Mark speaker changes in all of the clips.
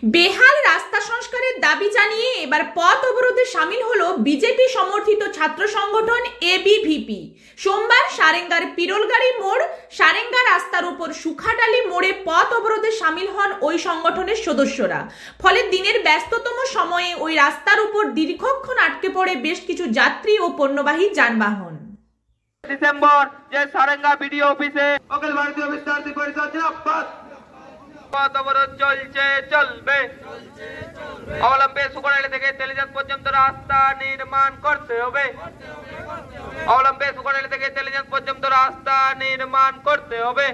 Speaker 1: বেহাল রাস্তা সংস্কারের দাবি জানিয়ে এবার পথ অবরোধে সামিল হলো বিজেপি সমর্থিত ছাত্র সংগঠন এবিভিপি। সোমবার সারেঙ্গার পিরোলগাড়ি মোড় সারেঙ্গা রাস্তার উপর সুখাডালি মোড়ে পথ অবরোধে সামিল হন ওই সংগঠনের সদস্যরা। ফলে দিনের ব্যস্ততম সময়ে ওই রাস্তার উপর দীর্ঘক্ষণ আটকে পড়ে বেশ কিছু যাত্রী ও পণ্যবাহী যানবাহন।
Speaker 2: ডিসেম্বর যে সারেঙ্গা বিডিও অফিসে অখিল ভারতীয় বিদ্যার্থী পরিষদ জিন্দাবাদ পথ অবরোধ চলছে চলবে, অবলম্বে সুখাডালি থেকে তেলিজাত পর্যন্ত রাস্তা নির্মাণ করতে হবে, অবলম্বে সুখাডালি থেকে তেলিজাত পর্যন্ত রাস্তা নির্মাণ করতে হবে।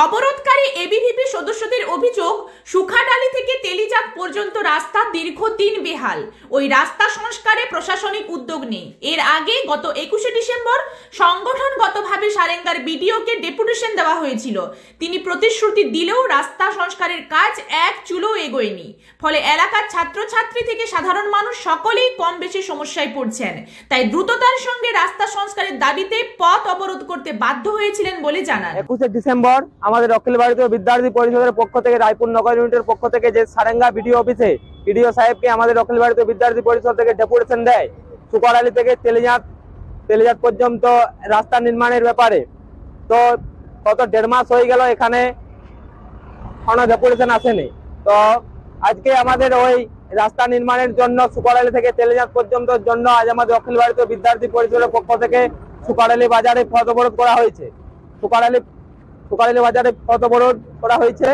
Speaker 1: অবরোধকারী এবিভিপি সদস্যদের অভিযোগ, সুখাডালি থেকে তেলিজাত পর্যন্ত রাস্তা দীর্ঘদিন বেহাল। ওই রাস্তা সংস্কারে প্রশাসনিক উদ্যোগ নেই। এর আগে গত 21শে ডিসেম্বর সংগঠনগতভাবে সারেঙ্গার বিডিওকে ডেপুটেশন দেওয়া হয়েছিল। তিনি প্রতিশ্রুতি দিলেও রাস্তা সংস্কারের কাজ এক চুলো এগোয়নি। ফলে এলাকার ছাত্রছাত্রী থেকে সাধারণ মানুষ সকলেই কম বেশি সমস্যায় পড়ছেন। তাই দ্রুততার সঙ্গে রাস্তা সংস্কারের দাবিতে পথ অবরোধ করতে বাধ্য হয়েছিলেন বলে জানান।
Speaker 3: 21শে ডিসেম্বর আমাদের অখিল ভারতীয় বিদ্যার্থী পরিষদের পক্ষ থেকে রায়পুর নগর ইউনিটের পক্ষ থেকে যে সারেঙ্গা বিডিও অফিসে বিডিও সাহেবকে আমাদের অখিল ভারতীয় বিদ্যার্থী পরিষদ থেকে ডেপুটেশন দেয় সুখাডালি থেকে তেলিজাত পর্যন্ত রাস্তা নির্মাণের ব্যাপারে। তো গত 1.5 মাস হয়ে গেল এখানে কোনো ডেপুটেশন আসেনি। তো আজকে আমাদের ওই রাস্তা নির্মাণের জন্য সুখাডালি থেকে তেলিজাত পর্যন্ত জন্য আজ আমাদের অখিল ভারতীয় বিদ্যার্থী পরিষদের পক্ষ থেকে সুখাডালি বাজারে পথ অবরোধ করা হয়েছে। সুখাডালি বাজারে পথ অবরোধ করা হয়েছে।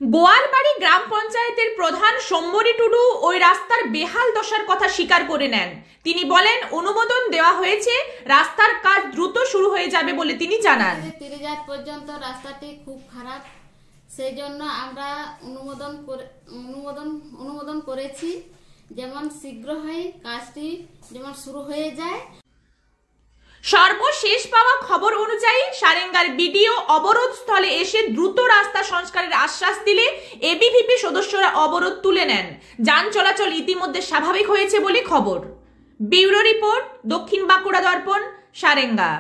Speaker 1: গোয়ালবাড়ি গ্রাম পঞ্চায়েতের প্রধান সোমবরী টুডু ওই রাস্তার বেহাল দশার কথা স্বীকার করে নেন। তিনি বলেন, অনুমোদন দেওয়া হয়েছে, রাস্তার কাজ দ্রুত শুরু হয়ে যাবে বলে তিনি জানান।
Speaker 4: তেলিজাত পর্যন্ত রাস্তাটি খুব খারাপ, সেই জন্য আমরা অনুমোদন করেছি, যেমন শীঘ্র হয় কাজটি যেমন শুরু হয়ে যায়।
Speaker 1: সর্বশেষ পাওয়া খবর অনুযায়ী সারেঙ্গার বিডিও অবরোধ স্থলে এসে দ্রুত রাস্তা সংস্কারের আশ্বাস দিলে এবিভিপি সদস্যরা অবরোধ তুলে নেন। যান চলাচল ইতিমধ্যে স্বাভাবিক হয়েছে বলে খবর। ব্যুরো রিপোর্ট, দক্ষিণ বাঁকুড়া দর্পণ, সারেঙ্গা।